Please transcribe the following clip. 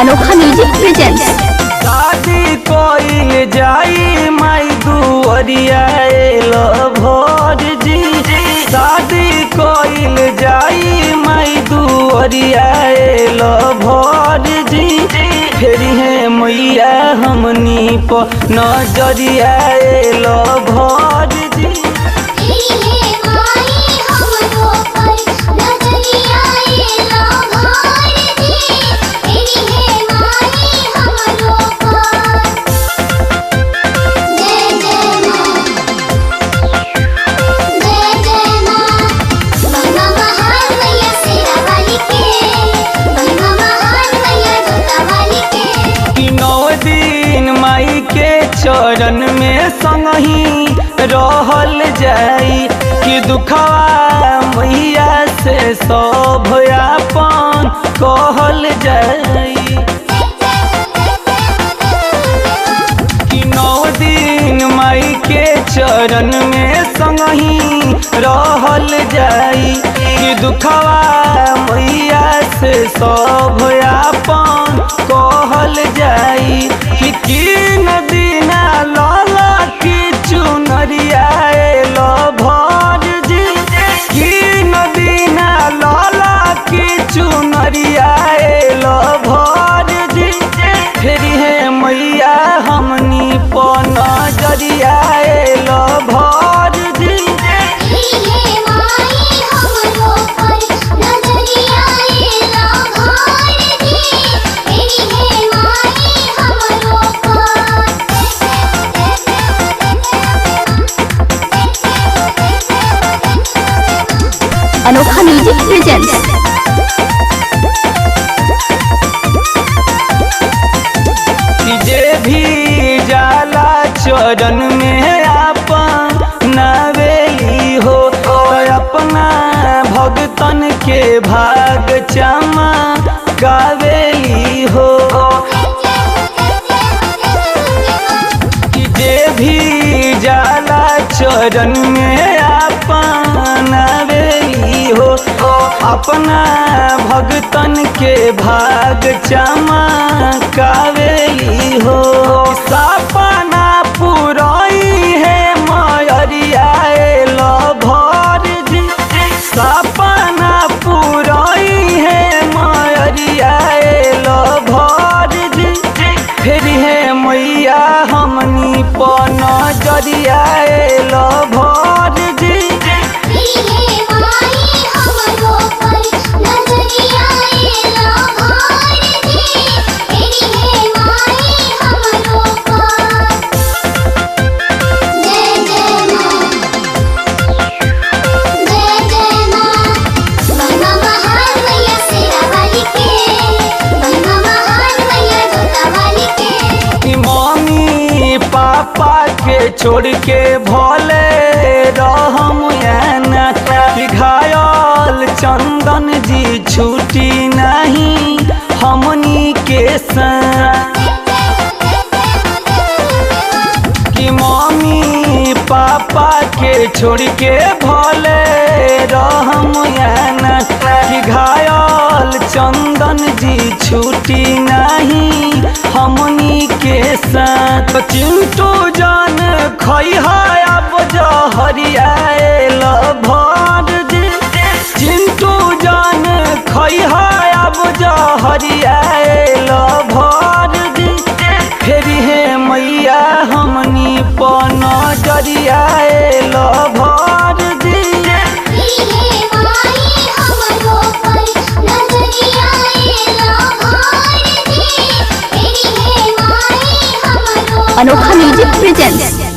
अनोखा music presents. शादी कोइल जाई माई दुअरिया भोर जी। शादी कोइल जाई माई दुअरिया भोर जी। फेरी है मैया हमनी पर नजरिया भोर जी। चरण में संगही रहल जाई कि दुखवा मैया से सब आपन कहल जाई। कि 9 दिन माई के चरण में संगही रहल जाई कि दुखवा मैया से सब आपन कहल जाई। कि किन दिना लाला की चुनरिया भोर जी। किन दिना लाला की चुनरिया भोर जी। फेरी है मैया हमनी पर नजरिया भोर जी। अनोखा म्यूजिक प्रेजेंट्स। जे भी जाला चरण में आपन नवेली हो अपना भगतन के भाग चमा गावेली हो। कि जे भी जाला चरण में आपन नवेली हो अपना भगतन के भाग चमा कावेली हो। सपना पुराई है मयरिया भोर जी। सपना पुराई है मयरिया भोर जी। फेरी है मैया हमनी पर नजरिया भोर जी। पापा के छोड़ के भोले रहम कि घायल चंदन जी छूटी नहीं हमनी के संग। कि मम्मी पापा के छोड़ के भोले रहम कि घायल चंदन जी छूटी नहीं हमनी के साथ। चिंटू जान खैहा अब जहरिया भोर जी। चिंटू जान खैहा अब जहरिया भोर जी। फेरी है मैया हमनी पर नजरिया भोर जी। अनोखा म्यूजिक प्रेजेंट्स।